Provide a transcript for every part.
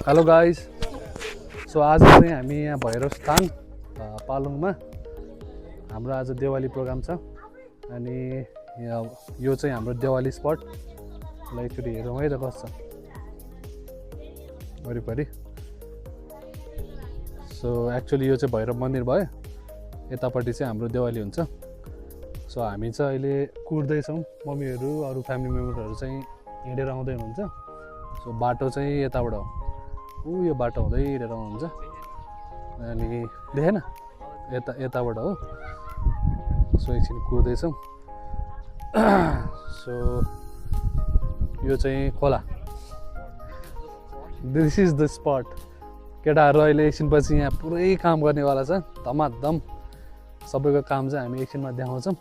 Hello guys, so आज चाहिँ हामी यहाँ भैरव स्थान पालुङमा हाम्रो आज दिवाली प्रोग्राम छ अनि यो चाहिँ हाम्रो दिवाली स्पट ल एकचोटि हेरौँ है त कस्तो छ वरिपरि। सो एक्चुअली यो चाहिँ भैरव मन्दिर भयो, यतापट्टि चाहिँ हाम्रो दिवाली हुन्छ। सो हामी चाहिँ अहिले कुर्दैछौँ, मम्मीहरू अरू फ्यामिली मेम्बरहरू चाहिँ हिँडेर आउँदै हुनुहुन्छ। सो बाटो चाहिँ यताबाट हो, यो बाटो हुँदै हिँडेर आउनुहुन्छ अनि देखेन यताबाट हो। सो एकछिन कुर्दैछौँ। सो यो चाहिँ खोला, दिस इज द स्पट। केटाहरू अहिले एकछिनपछि यहाँ पुरै काम गर्नेवाला छ, धमाधम सबैको काम चाहिँ हामी एकछिनमा देखाउँछौँ।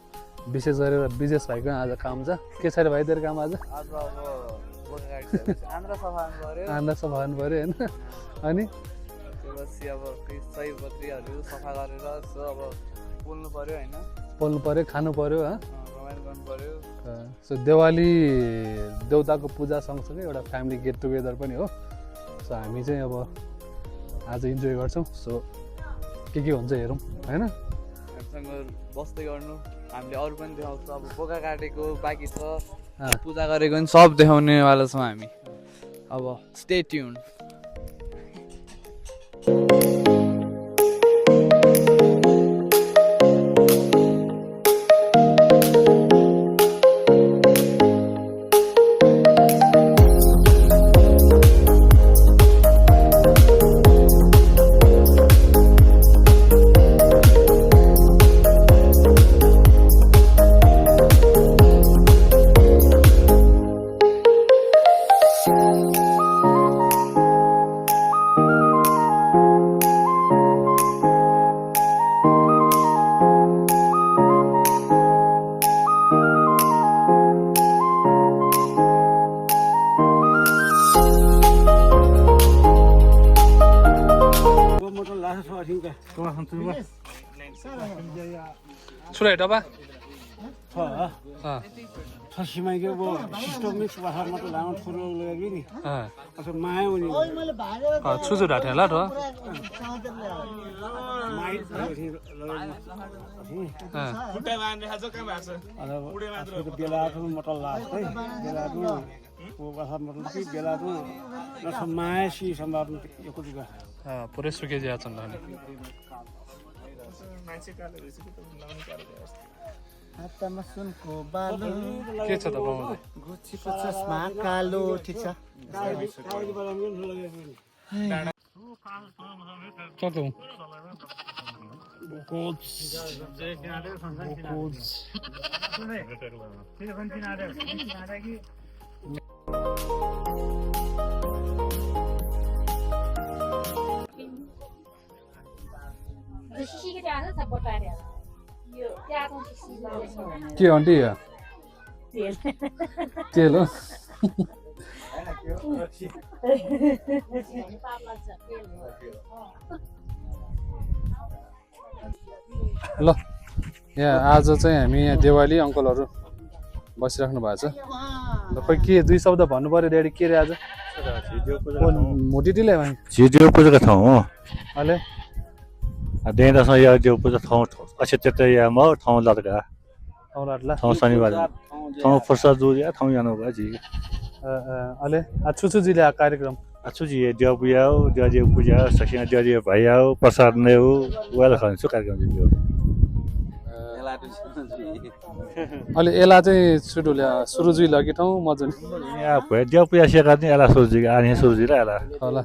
विशेष गरेर विजेश भाइको आज काम छ। के छ रे भाइ तेरो काम आज? आन्द्रा सफा गर्नु पऱ्यो होइन, अनि अब सयपत्रीहरू सफा गरेर अब पोल्नु पऱ्यो होइन, पोल्नु पऱ्यो, खानु पऱ्यो, रमाइलो गर्नु पऱ्यो। सो दिवाली देउताको पूजा सँगसँगै एउटा फ्यामिली गेट टुगेदर पनि हो। सो हामी चाहिँ अब आज इन्जोय गर्छौँ। सो के हुन्छ हेरौँ होइन, हामीसँग बस्दै गर्नु, हामीले अरू पनि देखाउँछौँ। अब बोका काटेको बाँकी छ, पूजा गरेको पनि सब देखाउनेवाला छौँ हामी। अब स्टे ट्युन। सुराई डब्बा छसीमाइको वो सिस्टम मिक्स भाषा मतलब लामो छोरो लगे नि अच्छा माया उनी छुजु ढाटे होला त खुट्टा बाँधे खान्छ कहाँ भाछ पुडे मात्र बेला आथु मटल लास्ट है बेला आथु वो भाषा मतलब कि बेला आथु न माया सी सम्भावना यो कुछ गा पुरै सुके जाछन् नि मान्छे काले रहेछ कि त लाउने काले हातमा सुनको बालो के छ त बाबुले? गुच्चीको चस्मा कालो, ठिक छ। के आन्टी तेल हो? ल यहाँ आज चाहिँ हामी यहाँ दिवाली अङ्कलहरू बसिराख्नु भएको छ। ल खोइ के दुई शब्द भन्नु पऱ्यो ड्याडी, के रे आज मोटी टिले भाइ देव पूजाको ठाउँ हो अहिले देख्दासँग यो देव पूजा ठाउँ अक्षय तृतीयामा ठाउँ लड्का औलाटला ठाउँ शनिबार ठाउँ फर्सा जुरिया ठाउँ जानु भयो जी अहिले छुछुजीले आएको कार्यक्रम अच्छु जी देव पूजा हो, देव पूजा सकिना देव भैया हो, प्रसाद नै हो, वेल खान्छु कार्यक्रम जी हो। अहिले यसलाई चाहिँ सुरुजी लगी ठाउँ मजा यहाँ भयो देव पूजा सेका नि एला सुरुजी आने सुरुजी र एला होला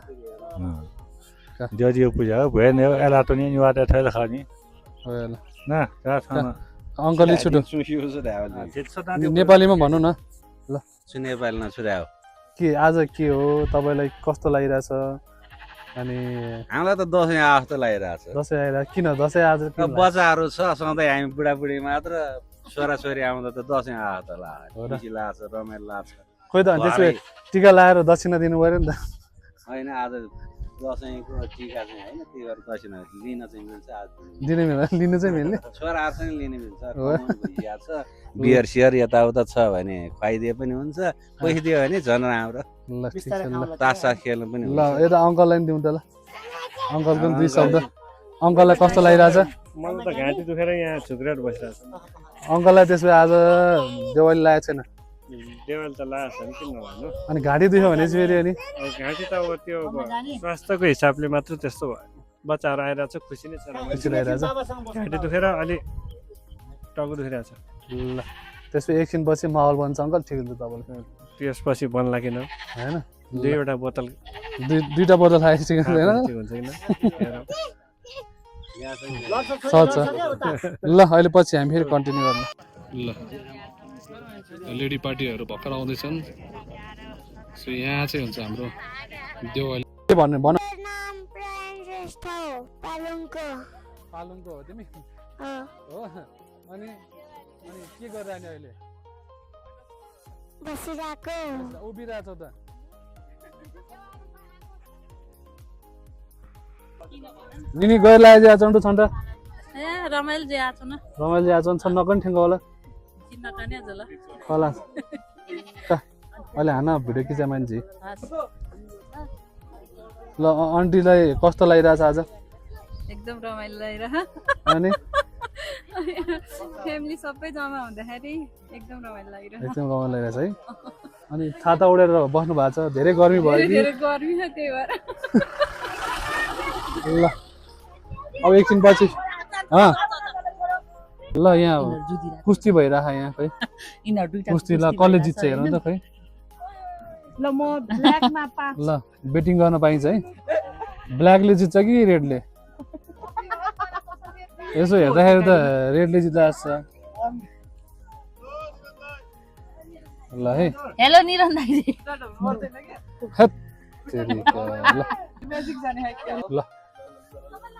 देव पूजा हो भयो नि एला त नि निवार थैल खानी होला न का थाना अङ्कलले छुटो नेपालीमा भन्नु न ल। नेपालीमा छुट्यायो के आज के हो तपाईँलाई, कस्तो लागिरहेछ? अनि हामीलाई त दसैँ आएको जस्तो लागिरहेछ। दसैँ आइरहेछ, किन दसैँ आज? बच्चाहरू छ सधैँ, हामी बुढाबुढी मात्र, छोराछोरी आउँदा त दसैँ आएको त लाग्छ, खुसी लाग्छ, रमाइलो लाग्छ। खोइ त अनि त्यसो टिका लाएर दक्षिणा दिनु पऱ्यो नि त। होइन आज दसैँको टिका चाहिँ होइन त्यही भएर दसैँ लिन चाहिँ मिल्छ आज दिने बेला लिनु चाहिँ मिल्ने छोराहरूसँग लिने मिल्छ कमाउनु भइरहेको छ बियर सियर यताउता छ भने खुवाइदिए पनि हुन्छ पैसिदियो भने झन् राम्रो ल ठिक छ ल तासा खेल्नु पनि ल हुन्छ यता अङ्कललाई नि दिउँ त ल अङ्कलको पनि 2 शब्द अङ्कललाई कस्तो लागिरहेछ मलाई त घाँटी दुखेर यहाँ झुक्रेर बसिरहेको छ अङ्कललाई त्यसो भए आज देवाली लागेको छैन देवाली त लागेको छ नि किन नभन्नु अनि घाँटी दुख्यो भने चाहिँ फेरि अनि अब घाँटी त अब त्यो स्वास्थ्यको हिसाबले मात्र त्यस्तो भयो बच्चाहरू आइरहेको छ खुसी नै छ खुसी लागिरहेछ घाँटी दुखेर अलि टाउको दुखिरहेको छ ल त्यसपछि एकछिनपछि माहौल बन्छ अङ्कल ठिक हुन्छ तपाईँलाई त्यसपछि बन्ला किन होइन 2वटा बोतल दुईटा बोतल खाएपछि ठिक हुँदैन ठिक हुन्छ किन छ ल अहिले पछि हामी फेरि कन्टिन्यू गर्नु ल लेडी पार्टीहरू भर्खर आउँदैछन् सो यहाँ चाहिँ हुन्छ हाम्रो देवाली के भन्ने भन नाम प्राण श्रेष्ठ हो पालुङको पालुङको हो तिमी हो अनि अनि के गरिरहने अहिले बसिरहेको उभिरहेछौ त निनी गएर लाग्यो चन्टु छन्ट ए रमाइलो जे आछ न रमाइलो आज छन् नकन ठेङ्गा होला चिन्न कने जल होला अहिले हाना भिडियो खिचा मान्छे ल आन्टीलाई कस्तो लागिरहेछ आज एकदम रमाइलो लागिरह अनि फ्यामिली सबै जम्मा हुँदाखेरि एकदम रमाइलो लागिरह एकदम रमाइलो लागिरहेछ है अनि छाता उडेर बस्नु भएको छ धेरै गर्मी भयो कि धेरै गर्मी छ त्यही भएर ल अब एकछिन पछि ल यहाँ कुस्ती भइरह यहाँ खै कुस्ती ल कसले जित्छ हेरौँ त खै ल म ब्ल्याकमा पाँच ल बेटिङ गर्न पाइन्छ है ब्ल्याकले जित्छ कि रेडले यसो हेर्दाखेरि त रेडले जित्छ ल है हेलो निरन दाइजी ल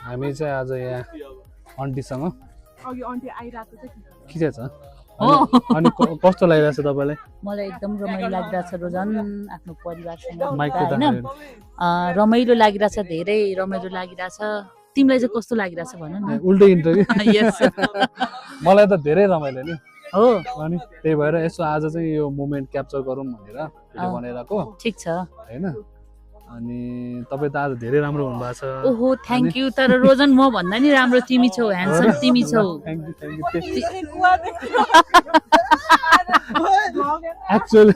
हामी चाहिँ आज यहाँ आन्टीसँग के छ अनि कस्तो लागिरहेछ तपाईँलाई मलाई एकदम रमाइलो लागिरहेछ रोजन आफ्नो परिवारसँग माइक होइन रमाइलो लागिरहेछ धेरै रमाइलो लागिरहेछ तिमीलाई चाहिँ कस्तो लागिरहेछ भन न उल्टै इन्टरभ्यू यस मलाई त धेरै रमाइलो नि हो अनि त्यही भएर यसो आज चाहिँ यो मोमेन्ट क्याप्चर गरौँ भनेर भिडियो बनाइरहेको ठिक छ होइन अनि तपाईँ त आज धेरै राम्रो हुनुभएको छ ओहो थ्याङ्क यू तर रोजन म भन्दा नि राम्रो तिमी छौ ह्यान्डसम तिमी छौ एक्चुअली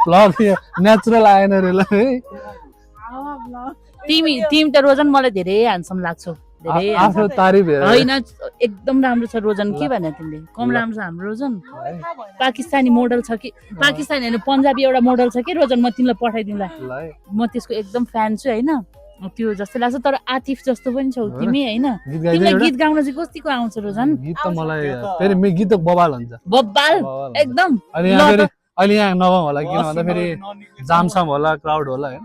ब्लग नेचुरल आएन रे ल है तिमी त रोजन मलाई धेरै ह्यान्डसम लाग्छौ धेरै आफ्नो तारिफ हेर होइन एकदम राम्रो छ रोजन के भने तिमीले कम राम्रो छ हाम्रो रोजन पाकिस्तानी मोडल छ कि पाकिस्तानी होइन पन्जाबी एउटा मोडल छ कि रोजन म तिमीलाई पठाइदिउँला म त्यसको एकदम फ्यान छु होइन त्यो जस्तो लाग्छ तर आतिफ जस्तो पनि छौ तिमी होइन तिमीलाई गीत गाउन चाहिँ कतिको आउँछ रोजन गीत त मलाई फेरि गीत त बबाल हुन्छ बब्बाल एकदम अहिले यहाँ नगाउँ होला किन भन्दा फेरि जामसाम होला क्राउड होला होइन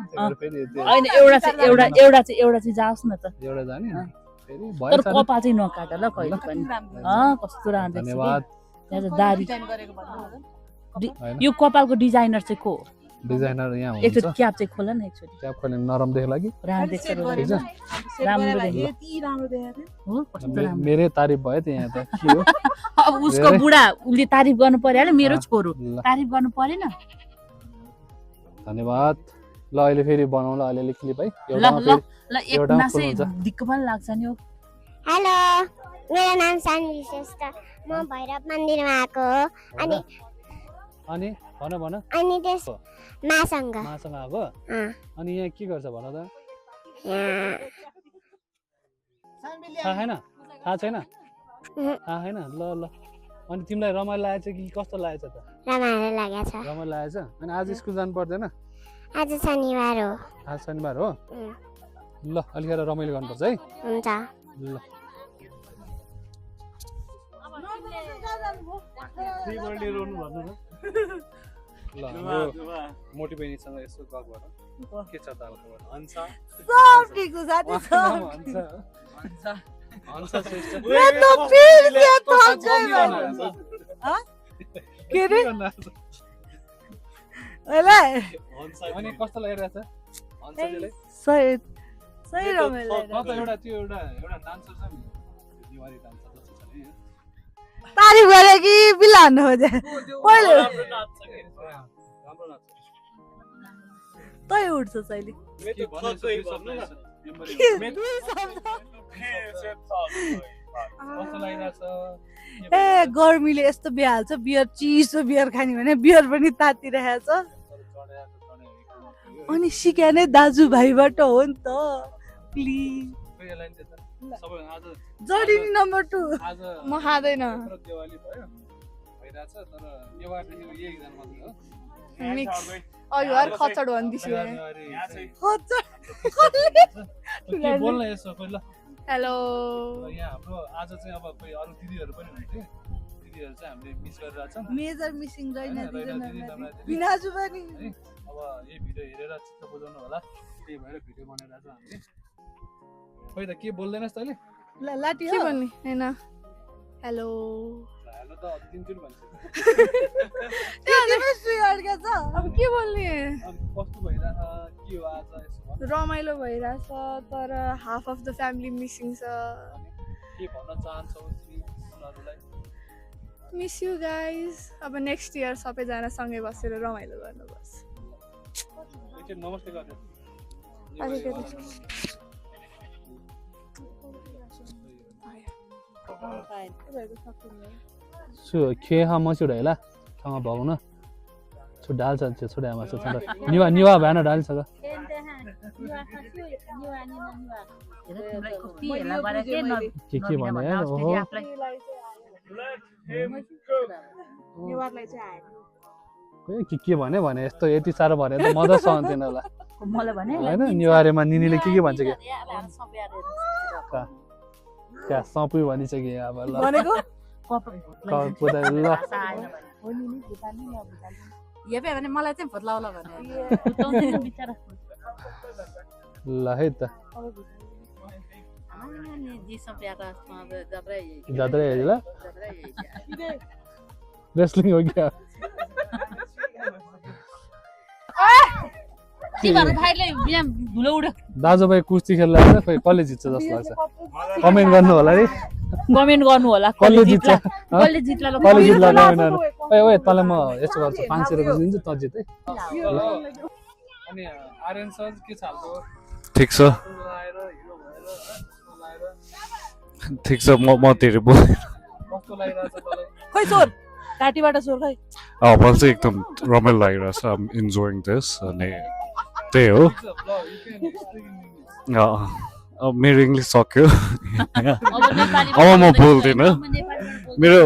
होइन एउटा चाहिँ जाओस् न त एउटा जाने तर कपाल चाहिँ नकाट ल कहिले पनि कस्तो राम्रो धन्यवाद दारी यो कपालको डिजाइनर चाहिँ को डिजाइनर यहाँ हुन्छ एकचोटि क्याप चाहिँ खोल न एकचोटि क्याप खोल्ने नरम देख्ला कि राम्रो देख्छ राम्रो देख्छ मेरै तारिफ भयो त यहाँ त के हो अब उसको बुढा उसले तारिफ गर्नु पर्यो मेरो छोरो तारिफ गर्नु परेन धन्यवाद ल अहिले फेरि बनाउँला अलिअलि क्लिप है ल एकमा चाहिँ दिक्क पनि लाग्छ नि हो हेलो मेरो नाम सान्वी श्रेष्ठ म भैरव मन्दिरमा आएको हो अनि भन अनि त्यस मासँग आएको अनि यहाँ के गर्छ भन त थाहा छैन ल अनि तिमीलाई रमाइलो लागेछ कि कस्तो लागेछ त रमाइलो लागेछ रमाइलो लागेछ अनि आज स्कुल जानु पर्दैन आज शनिबार हो आज शनिबार हो ल अलिकति रमाइलो गर्नुपर्छ है हुन्छ ल मोटी बहिनीसँग यसो गफ गर के छ त हन्छ सब ठीक छ साथी हन्छ श्रेष्ठ के रे अनि कस्तो लागिरहेछ हन्छ सही रमाइलो कता एउटा त्यो एउटा डान्सर छ नि नेवारी डान्सर जस्तो छ नि तारिफ गरे कि बिल हान्नु खोजे पहिले राम्रो नाच्छ के राम्रो नाच्छ तै उठ्छ अहिले के भने कस्तो लागिरहेछ ए गर्मीले यस्तो बिहाल्छ बियर चिसो बियर खाने भने बियर पनि तातिरहेछ अनि सिक्या नै दाजुभाइबाट हो नि त प्लिज जडिनी नम्बर 2 म खाँदैन दिवाली भयो भइरहेछ तर नेवारदेखि यही एकजना मात्र हो मिक्स अयुर खचड भन्दिछु के बोल्न यसो कोही ल हेलो यहाँ हाम्रो आज चाहिँ अब कोही अरू दिदीहरू पनि हुन्थे दिदीहरू चाहिँ हामीले मिस गरिरहेछौँ मेजर मिसिङ होइन, रैना रैना दिदी, रमना दिदी। बिनाजु पनि है अब यही भिडियो हेरेर चित्त बुझाउनु होला त्यही भएर भिडियो बनाइरहेको छ हामीले खोइ त के बोल्दैनस् तैँले ल लाटी के भन्ने हैन हेलो हेलो त दिन्छु नि भन्छ अब के बोल्ने कस्तो भइरहेछ के हो आज यसो भन। रमाइलो भइरहेछ तर half of the family missing छ के भन्न चाहन्छौ तिमी उनीहरूलाई मिस यु गाइज अब नेक्स्ट इयर सबैजना सँगै बसेर रमाइलो गर्नुपर्छ एकचोटि नमस्ते गर्नु खेहा मस्यो ढाइला सँग भगौँ न छु डाल्छ छोडा मासु छ निवा निवा भएन डाल्छ ग के भने ओहो के भने यस्तो यति साह्रो भने त मजा सहन्थेन होला मलाई भने होइन निवारेमा निनीले के भन्छ कि क्या सपु भनिसके अब ल भनेको ल भने मलाई चाहिँ भत्लाउला भने ल है त जात्रै हेरी ल रेस्लिङ हो क्या दाजुभाइ कुस्ती खेल्दा खोइ कसले जित्छ जस्तो लाग्छ कमेन्ट गर्नु होला है कमेन्ट गर्नु होला कसले जित्छ कसले जित्ला कसले जित्ला कमेन्ट ओए तँलाई म यसो गर्छु 500 रुपैयाँ दिन्छु त जित है अनि आर्यन सर के छ हालको ठिक छ ठिक छ म धेरै बोल्दैन कस्तो लागिरहेछ तँलाई खै सोर काटीबाट सोर खै मलाई चाहिँ एकदम रमाइलो लागिरहेछ आइ एम इन्जोइङ दिस अनि त्यही हो मेरो इङ्ग्लिस सक्यो अब म बोल्दिनँ मेरो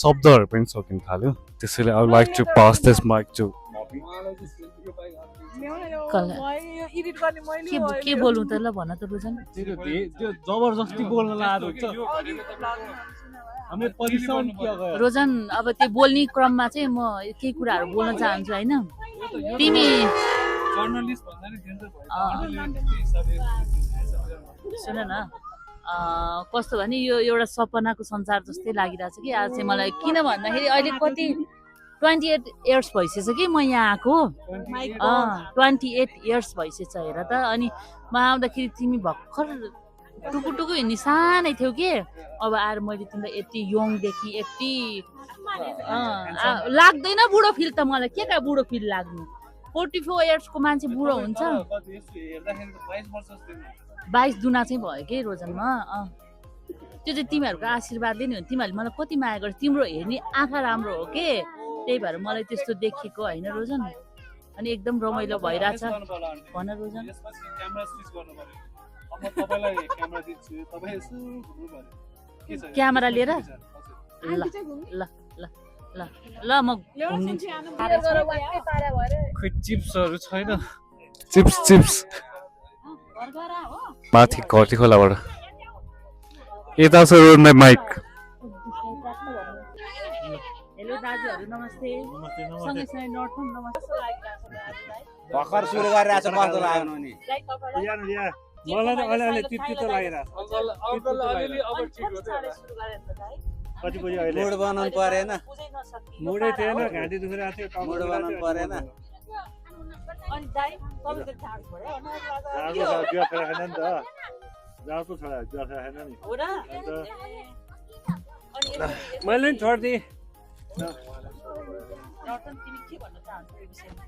शब्दहरू पनि सकिन थाल्यो त्यसैले I like to pass this mic to के बोल्नु त ल भन त रोजन त्यो जबरजस्ती बोल्न लाग्यो हुन्छ हामीले परिश्रम के गर्यो रोजन अब त्यो बोल्ने क्रममा चाहिँ म केही कुराहरू बोल्न चाहन्छु होइन तिमी जर्नलिस्ट भन्दा नि डेन्जर भयो सुन न कस्तो भने यो एउटा सपनाको संसार जस्तै लागिरहेछ कि आज चाहिँ मलाई किन भन्दाखेरि अहिले कति 28 इयर्स भइसकेछ कि म यहाँ आएको 28 इयर्स भइसकेछ हेर त अनि म आउँदाखेरि तिमी भर्खर टुकु टुकु हिँड्ने सानै थियौ कि अब आएर मैले तिमीलाई यति यङदेखि यति लाग्दैन बुढो फिल त मलाई के का बुढो फिल लाग्नु 44 इयर्सको मान्छे बुढो हुन्छ 22 दुना चाहिँ भयो कि रोजनमा त्यो चाहिँ तिमीहरूको आशीर्वादले नि हो तिमीहरूले मलाई कति माया गर्छ तिम्रो हेर्ने आँखा राम्रो हो के त्यही भएर मलाई त्यस्तो देखेको होइन रोजन अनि एकदम रमाइलो भइरहेछ भन रोजन क्यामेरा लिएर ल ल ल ल ल म खोइ चिप्सहरू छैन चिप्स माथि घटी खोलाबाट यता छ रोडमा माइक हेलो दाजुहरू नमस्ते सँगसँगै नर्थन नमस्ते भर्खर सुरु गरिरहेछ कस्तो लाग्यो नि मलाई त अलि तितो लागिरहेछ कति बजी अहिले मुड बनाउनु परेन मुडै थिएन घाँटी दुखिरहेको थियो मुड बनाउनु परेन अनि दाइ तपाईँको चाड भयो हो र मैले नि छोडिदिएँ रतन तिमी के भन्न चाहन्छौ यो विषयमा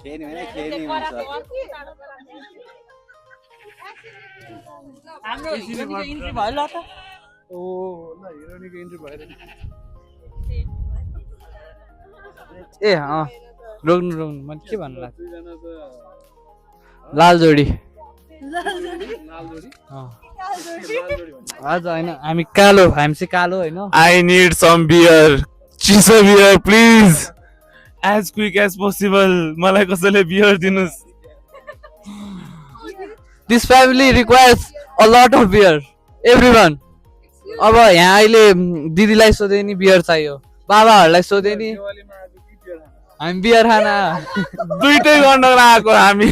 खेल्ने भने खेल्ने हुन्छ हाम्रो हिरोनीको इन्ट्री भयो ल त ओ ल हिरोनीको इन्ट्री भएर ए रोक्नु मैले के भन्नु लाग्छ लाल जोडी आज होइन हामी चाहिँ कालो होइन I need some beer. चिसो beer, please. As quick as possible. मलाई कसैले beer दिनुस्. This family requires a lot of beer everyone अब यहाँ अहिले दिदीलाई सोधे नि बियर चाहियो बाबाहरूलाई सोधे नि हामी बियर खाना दुइटै गर्न आएको हामी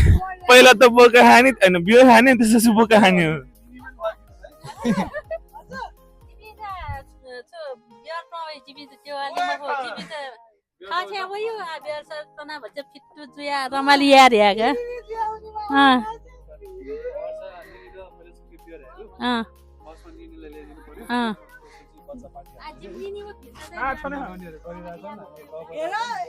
पहिला त बोका खाने हैन बियर खाने त्यसपछि बोका खाने हो रमाली यार यागा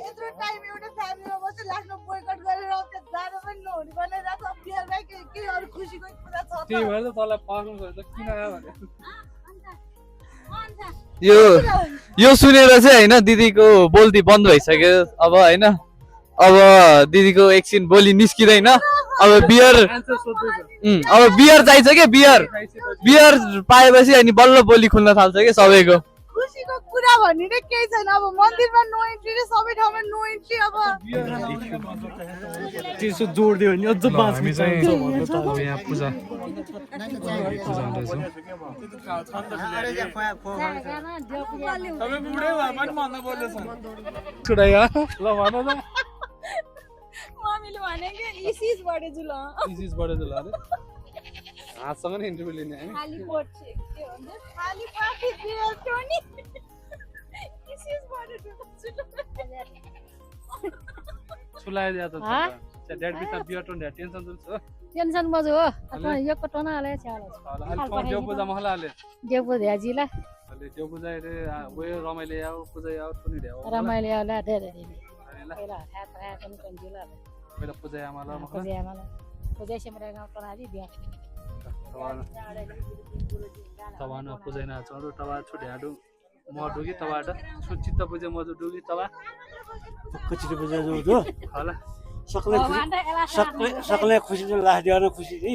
यत्रो टाइम एउटा फ्यामिलीमा बस्यो लास्टमा बोयकट गरेर जानु पनि नहुने बनाइरहेको बियरमै के अरू खुसीको कुरा छ त्यही भएर त तँलाई पाउनु पर्छ किन आयो भने यो सुनेर चाहिँ होइन दिदीको बोल्ती बन्द भइसक्यो अब होइन अब दिदीको एकछिन बोली निस्किँदैन अब बियर चाहिन्छ क्या बियर पाएपछि अनि बल्ल बोली खुल्न थाल्छ क्या सबैको खुसीको कुरा भन्ने नै केही छैन अब मन्दिरमा नो इन्ट्री र सबै ठाउँमा नो इन्ट्री अब त्यसो जोड दियो भने अझ हामी चाहिँ यहाँ पूजा मम्मीले भने कि इसिस बढेछु ल हातसँग नै इन्टरभ्यू लिने हामी खाली पढ्छ के भन्छ खाली पार्टी दियो टोनी इसिस बढेछु छुलाइदिया त ड्याड बिच बियर टोन टेन्सन छ टेन्सन बजो हो अपन यो कटोना हाले छालो अलि देव पूजा महला हाले देव पूजा जिला अलि देव पूजा रे वे रमाइले आउ पूजा आउ टोनी रे रमाइले आउला धेरै पहिला हात हात पनि जिला पहिला पूजा आमाला महला पूजा आमाला पूजा सेमरा गाउँ टनाली बिया तवाना पूजैना चढो तवा छुट्याडु म डुगी तवाड चित्त पूजा म डुगी तवा कचिले पूजा जो हो होला सकले खुसी जो लास्ट दिएर खुसी दि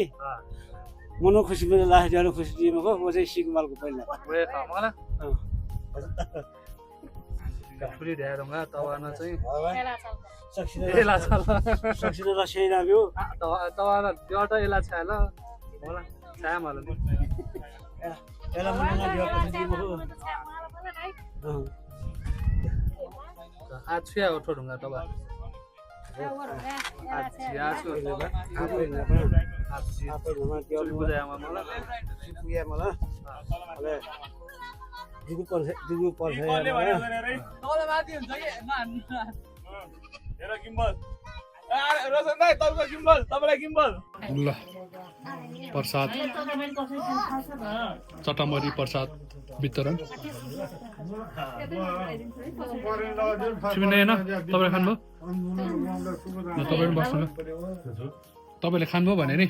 मनो खुसी में लास्ट दिएर खुसी दि मको म चाहिँ सिगमालको पहिला वे मलाई काफुरी ढ्याडोमा तवाना चाहिँ एला छ सक्सिलो र सेनाब्यो तवाना एउटा एला छ ल होला छाया मलाई एला मन लाग्यो पछि मको आज छुया उठो ढुङ्गा तवा ल प्रसाद चटामरी प्रसाद वितरण छिमेन तपाईले खानुभयो तपाईँ बस्नु तपाईँले खानुभयो भने नि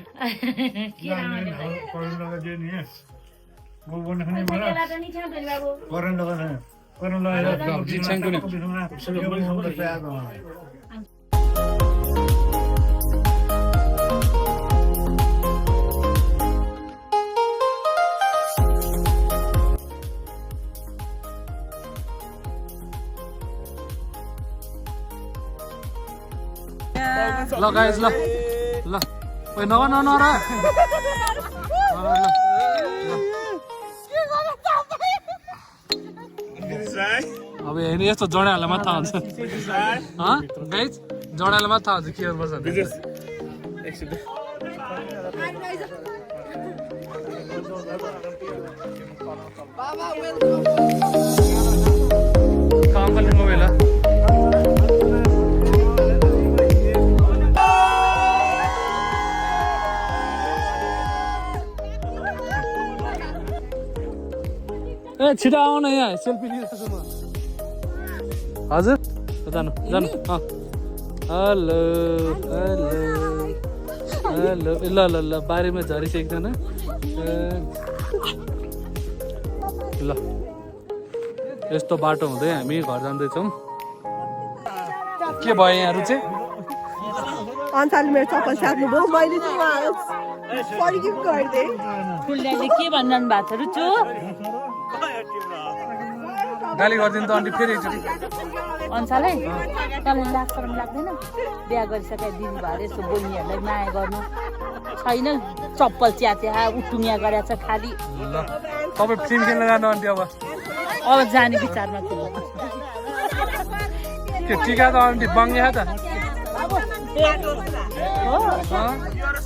ल गाइस ल ओइ नवा नरा अब हेर्ने यस्तो जडाले मात्र हुन्छ गाइस जडाले मात्र हुन्छ के गर्नुपर्छ काम गर्ने मोबाइल छिटो आउन यहाँ सेल्फी लिइरहेको छु म हजुर जानु जानु हेलो हेलो हेलो ल ल ल बारीमा झरेछ एकजना ल यस्तो बाटो हुँदै हामी घर जाँदैछौँ के भयो यहाँहरू चाहिँ अन्साले मेरो चप्पल साट्नु भयो मैले चाहिँ उहाँ फर्किप गरिदिएँ फुलले के भनिरहनु भएको छ रुचु गाली गरिदिनु त अन्त फेरि एकचोटि अन्सालाई त्यहाँलाई लाग्छ लाग्दैन बिहा गरिसकेका दिदी भएर यसो बहिनीहरूलाई माया गर्नु छैन चप्पल च्यात्या उटुङ्या गरेको छ खालि ल तपाईँ फिल्म खेल्न जानु अन्त अब जाने विचारमा छु के टिका त अन्त बङ्गे त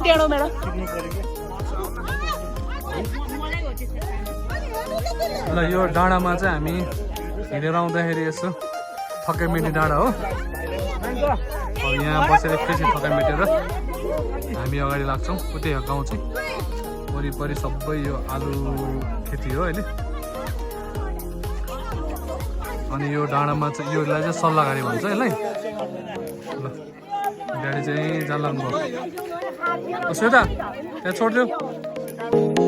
टेढो मेढो ल यो डाँडामा चाहिँ हामी हिँडेर आउँदाखेरि यसो थकाइ मेट्ने डाँडा हो अब यहाँ बसेर एकैछिन थकाइ मेटेर हामी अगाडि लाग्छौँ उतै गाउँ चाहिँ वरिपरि सबै यो आलु खेती हो अहिले अनि यो डाँडामा चाहिँ योलाई चाहिँ सल्लाहकारी भन्छ यसलाई ल ड्याडी चाहिँ जान लाग्नुभयो श्वेता त्यहाँ छोडिदेऊ